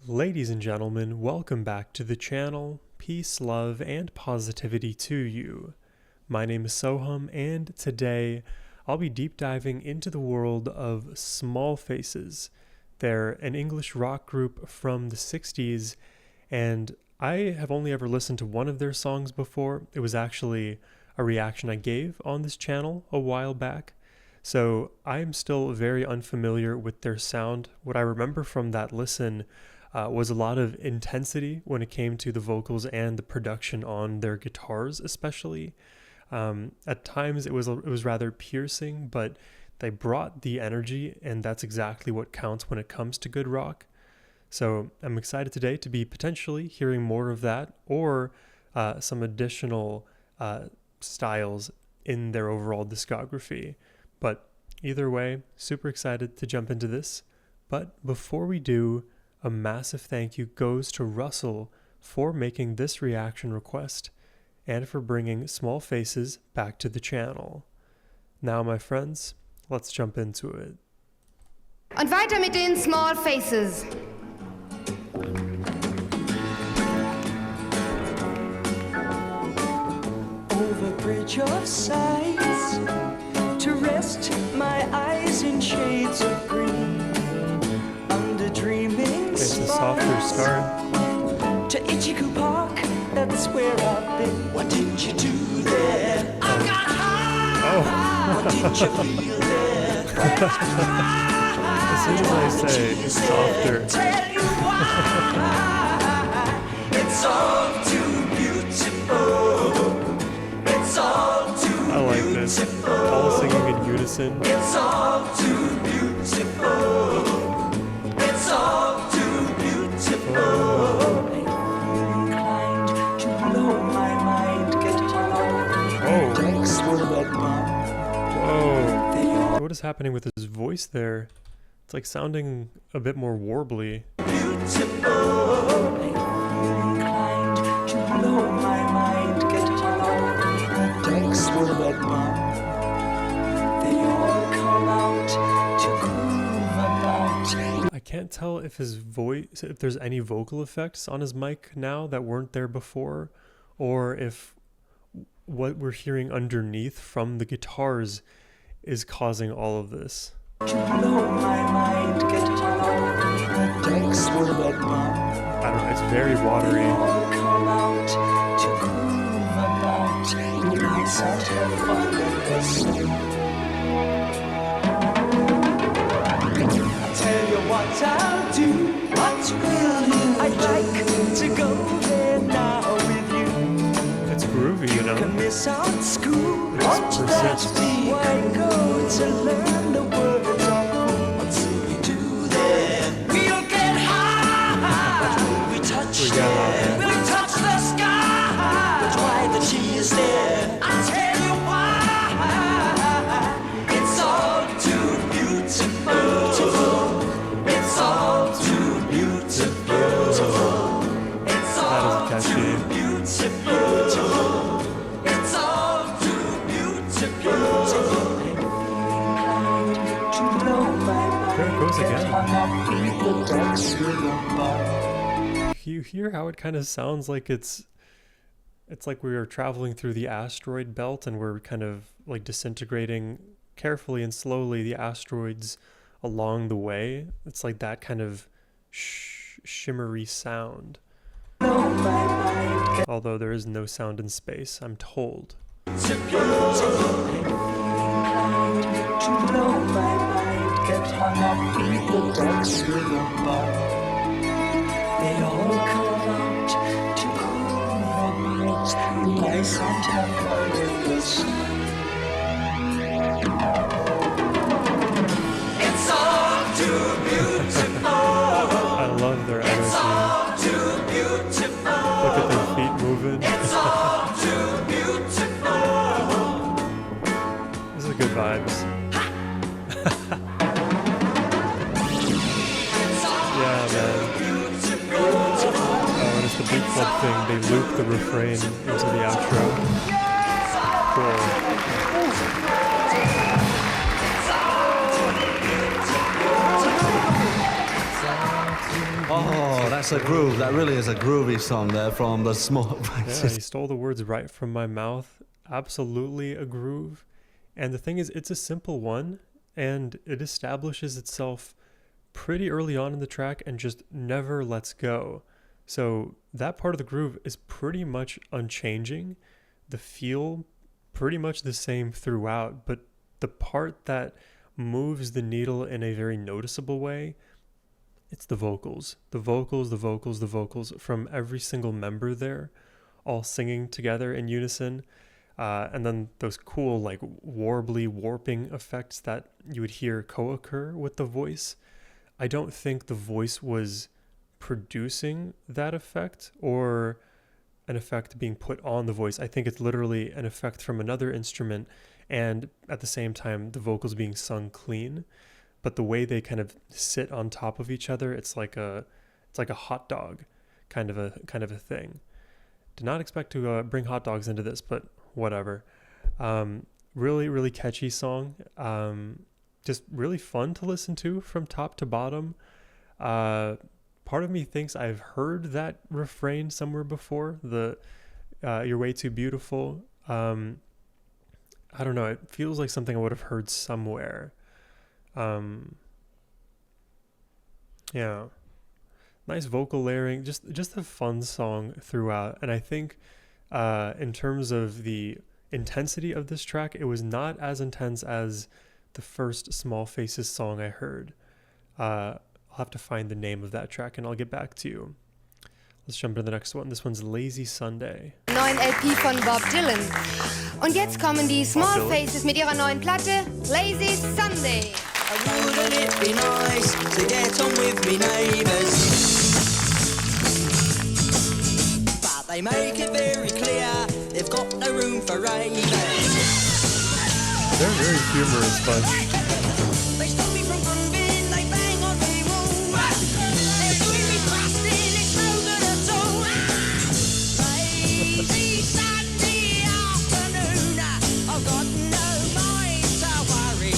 Ladies and gentlemen, welcome back to the channel. Peace, love, and positivity to you. My name is Sohum, and today I'll be deep diving into the world of Small Faces. They're an English rock group from the 60s, and I have only ever listened to one of their songs before. It was actually a reaction I gave on this channel a while back. So I'm still very unfamiliar with their sound. What I remember from that listen was a lot of intensity when it came to the vocals and the production on their guitars especially. At times it was rather piercing, but they brought the energy, and that's exactly what counts when it comes to good rock. So I'm excited today to be potentially hearing more of that, or some additional styles in their overall discography. But either way, super excited to jump into this. But before we do, a massive thank you goes to Russell for making this reaction request and for bringing Small Faces back to the channel. Now, my friends, let's jump into it. Und weiter mit den Small Faces. Over bridge of sights to rest my eyes in shades of green, under dreaming It's a softer start. to Ichiku Park, that's where I've been. What did you do there? I got high. What did you feel there? As soon as I say it's softer, Tell you why. It's all too beautiful. It's all too I like this. All singing in unison. It's all too beautiful. It's all too beautiful. Inclined to blow my mind, get hollow. Thanks for that one. Whoa. What is happening with his voice there? It's like sounding a bit more warbly. Beautiful. Inclined to blow my mind, get hollow. Thanks for that one. They all come out to groove about. I can't tell if his voice, if there's any vocal effects on his mic now that weren't there before, or if what we're hearing underneath from the guitars is causing all of this. To blow my mind, get hollow. Thanks for that one. I don't know, it's very watery. All come out to groove about. Nice and have fun with this. I'll tell you what I'll do. What will you? I'd like to go there now with you. It's groovy, you know? Can miss out school. It just persists. Why go to learn the words of what will we do there? We'll get high. We touch We got there. high. We touch the sky. That's why the G is there. I'll tell you why. It's all too beautiful. It's all too beautiful. It's all That is catchy. too beautiful. It's all too beautiful. There it goes again. You hear how it kind of sounds like it's like we are traveling through the asteroid belt and we're kind of like disintegrating carefully and slowly the asteroids along the way. It's like that kind of shimmery sound. Although there is no sound in space, I'm told. They all come out to groove about. Nice and have fun with this. It's all too beautiful. I love their energy. It's all too beautiful. Look at their feet moving. It's all too beautiful. This is good vibes. Yeah, man. Oh, and it's the Beat Club thing. They loop the refrain into the outro. Cool. Oh, that's a groove. That really is a groovy song there from the Small Yeah, Faces. he stole the words right from my mouth. Absolutely a groove. And the thing is, it's a simple one, and it establishes itself pretty early on in the track and just never lets go. So that part of the groove is pretty much unchanging. The feel pretty much the same throughout, but the part that moves the needle in a very noticeable way, it's the vocals. The vocals, the vocals, the vocals from every single member there, all singing together in unison. And then those cool, like, warbly warping effects that you would hear co-occur with the voice. I don't think the voice was producing that effect or an effect being put on the voice. I think it's literally an effect from another instrument, and at the same time the vocals being sung clean. But the way they kind of sit on top of each other, it's like a hot dog kind of a thing. Did not expect to bring hot dogs into this, but whatever. Really, really catchy song. Just really fun to listen to from top to bottom. Part of me thinks I've heard that refrain somewhere before. You're way too beautiful. I don't know. It feels like something I would have heard somewhere. Yeah. Nice vocal layering. Just a fun song throughout. And I think in terms of the intensity of this track, it was not as intense as the first Small Faces song I heard. I'll have to find the name of that track and I'll get back to you. Let's jump into the next one. This one's Lazy Sunday. Neuen LP von Bob Dylan. Und jetzt kommen die Small Faces mit ihrer neuen Platte Lazy Sunday. Wouldn't it be nice to get on with me neighbours? But they make it very clear they've got no room for ravers. They're a very humorous bunch. They stop me from grooving, they bang on me wall. They're doing me thrusting, it's no good at all. Lazy Sunday afternoon, I've got no mind to worry.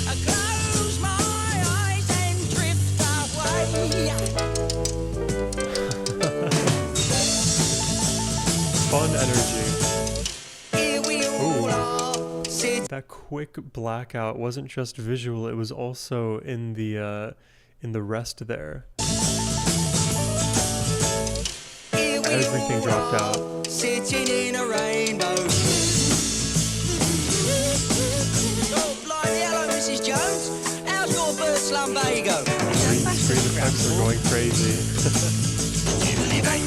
I close my eyes and drift away. Fun energy. Here we all are, sitting. That quick blackout wasn't just visual, it was also in the rest there. Everything dropped out. Sitting in a rainbow. Oh, blimey, hello, Mrs. Jones. How's your first lumbago? Screen effects are going crazy.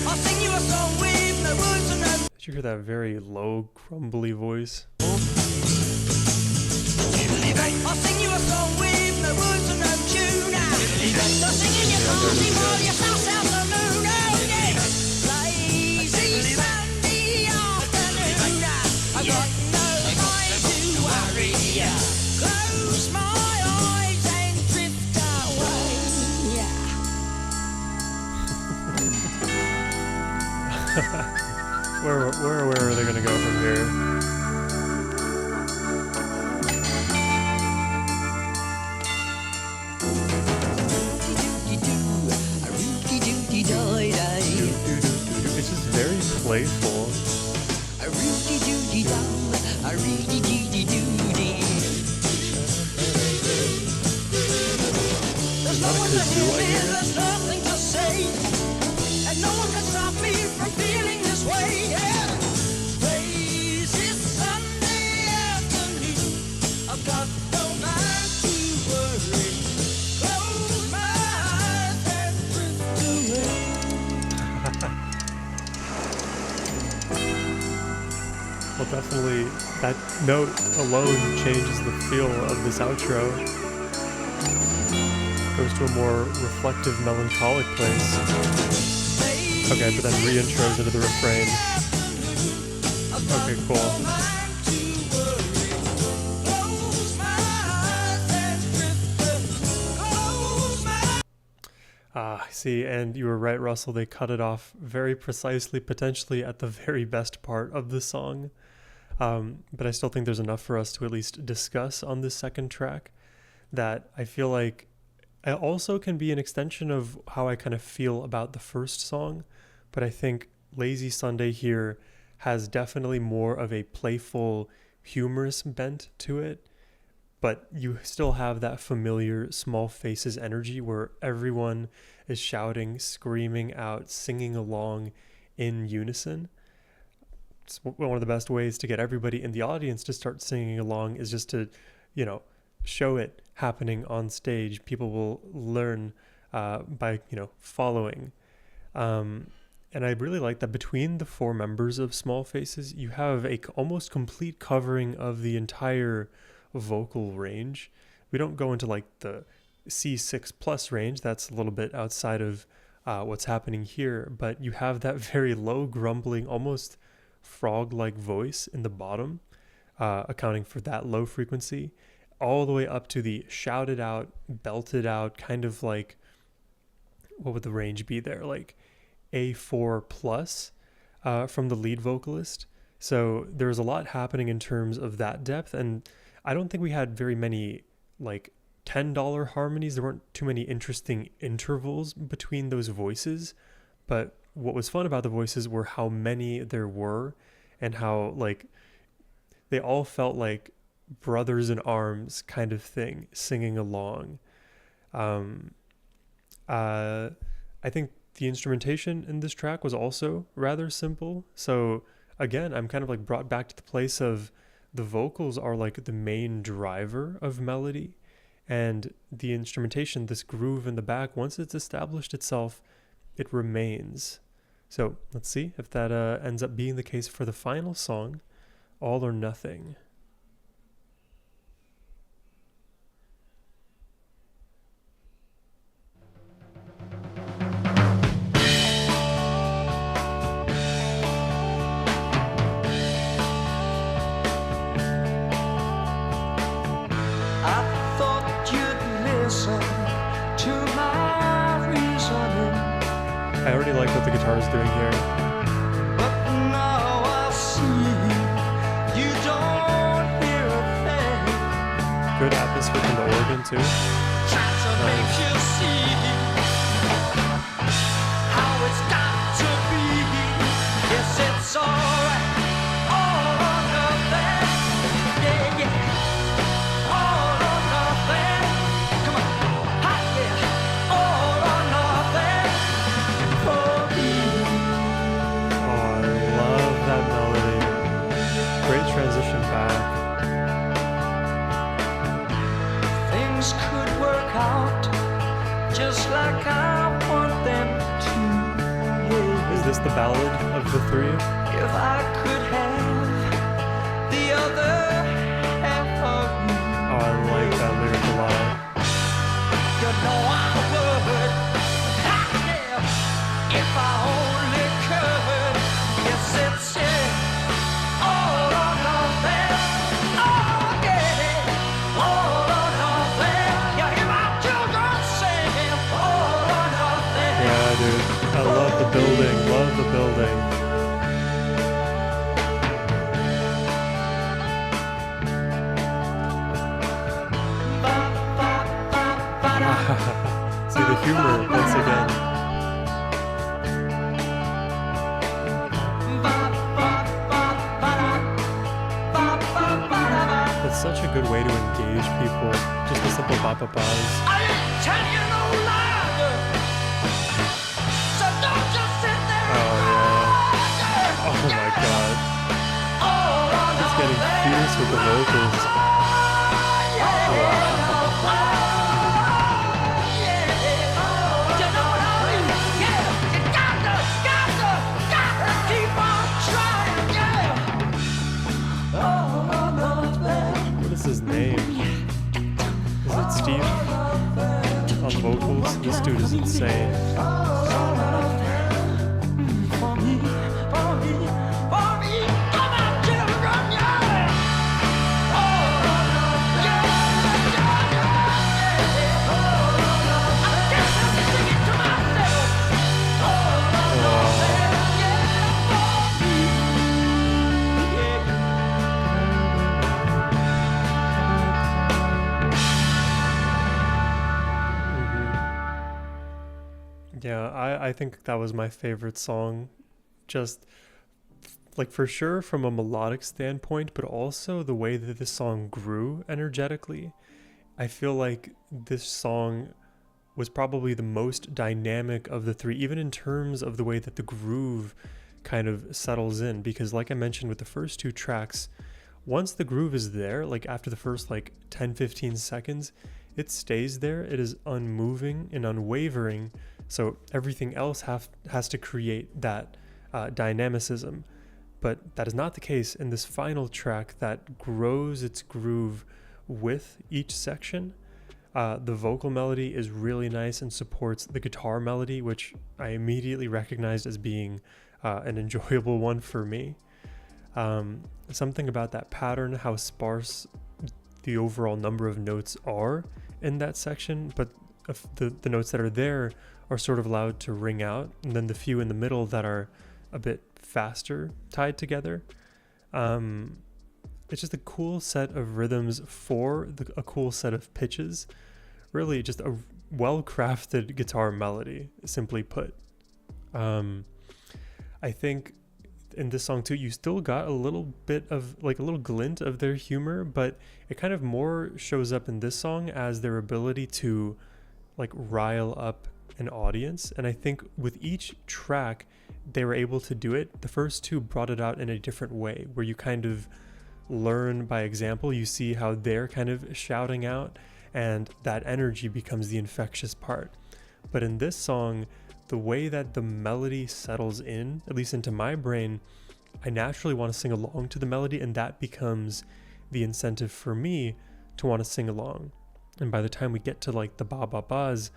I'll sing you a song with no words and no. Did you hear that very low, grumbly voice? I'll sing you a song with no words and no tune. So singing your party while you suss out the moon. Oh, yeah. Lazy Sunday afternoon. I've got no mind to worry. Close my eyes and drift away. Where are they gonna go from here? It's just very playful. There's no one to hear, there's nothing to say, and no one can stop me from feeling this way. Yeah. Lazy Sunday afternoon, I've got no mind to worry. Close my eyes and drift away. Well, definitely that note alone changes the feel of this outro. Goes to a more reflective, melancholic place. Okay, but then re-intros into the refrain. Okay, cool. I see, and you were right, Russell. They cut it off very precisely, potentially at the very best part of the song. But I still think there's enough for us to at least discuss on this second track that I feel like it also can be an extension of how I kind of feel about the first song, but I think Lazy Sunday here has definitely more of a playful, humorous bent to it, but you still have that familiar Small Faces energy where everyone is shouting, screaming out, singing along in unison. It's one of the best ways to get everybody in the audience to start singing along is just to, show it happening on stage. People will learn by, following. And I really like that between the four members of Small Faces, you have a almost complete covering of the entire vocal range. We don't go into like the C6 plus range. That's a little bit outside of what's happening here, but you have that very low grumbling, almost frog-like voice in the bottom, accounting for that low frequency, all the way up to the shouted out, belted out, kind of like, what would the range be there? Like A4 plus from the lead vocalist. So there's a lot happening in terms of that depth, and I don't think we had very many like $10 harmonies. There weren't too many interesting intervals between those voices, but what was fun about the voices were how many there were and how like they all felt like brothers in arms kind of thing singing along. I think the instrumentation in this track was also rather simple. So again, I'm kind of like brought back to the place of the vocals are like the main driver of melody, and the instrumentation, this groove in the back, once it's established itself, it remains. So let's see if that ends up being the case for the final song, All or Nothing. I already like what the guitar is doing here. But now I see you don't hear a thing. Good atmosphere from the organ too. Trying to make you see how it's got to be. Yes, it's alright. All or nothing. Yeah, yeah. All or nothing. Come on. Hot, yeah. All or nothing. For me. Oh, I love that melody. Great transition back. Things could work out just like I want them to. Is this the ballad of the three? If I could have the other half of you, Oh, I like that lyric a lot. you know I would. Ah, yeah, if I only could. Yes, it's all or nothing. Oh, yeah, all or nothing. You hear my children sing, all or nothing. Yeah, dude. I love the building. Love the building. See the humor once again. It's such a good way to engage people. Just the simple ba-ba-bas. I ain't telling you no lie, so don't just sit there. Oh, yeah. Oh, my God. It's getting fierce with the vocals. What is his name? Is it Steve? On vocals? This dude is insane. For me, come on, children, yeah. I think that was my favorite song. Just like for sure from a melodic standpoint, but also the way that this song grew energetically. I feel like this song was probably the most dynamic of the three, even in terms of the way that the groove kind of settles in. Because like I mentioned with the first two tracks, once the groove is there, like after the first like 10-15 seconds, it stays there. It is unmoving and unwavering. So everything else has to create that dynamicism. But that is not the case in this final track that grows its groove with each section. The vocal melody is really nice and supports the guitar melody, which I immediately recognized as being an enjoyable one for me. Something about that pattern, how sparse the overall number of notes are in that section, but the notes that are there are sort of allowed to ring out, and then the few in the middle that are a bit faster tied together. It's just a cool set of rhythms for a cool set of pitches. Really just a well-crafted guitar melody, simply put. I think in this song too, you still got a little bit of like a little glint of their humor, but it kind of more shows up in this song as their ability to like rile up an audience. And I think with each track, they were able to do it. The first two brought it out in a different way, where you kind of learn by example. You see how they're kind of shouting out, and that energy becomes the infectious part. But in this song, the way that the melody settles in, at least into my brain, I naturally want to sing along to the melody, and that becomes the incentive for me to want to sing along. And by the time we get to like the ba ba ba's,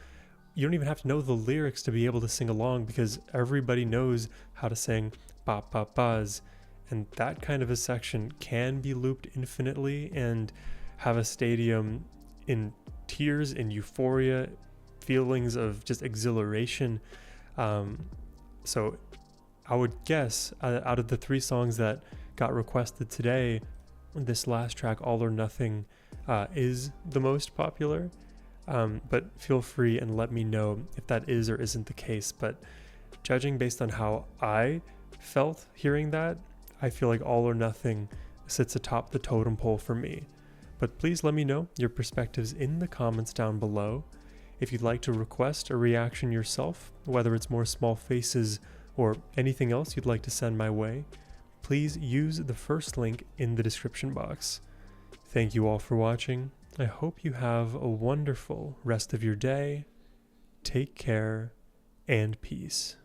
you don't even have to know the lyrics to be able to sing along, because everybody knows how to sing ba ba ba's. And that kind of a section can be looped infinitely and have a stadium in tears, in euphoria, feelings of just exhilaration. So I would guess out of the three songs that got requested today, this last track, All or Nothing, is the most popular. But feel free and let me know if that is or isn't the case. But judging based on how I felt hearing that, I feel like All or Nothing sits atop the totem pole for me. But please let me know your perspectives in the comments down below. If you'd like to request a reaction yourself, whether it's more small faces or anything else you'd like to send my way, please use the first link in the description box. Thank you all for watching. I hope you have a wonderful rest of your day. Take care and peace.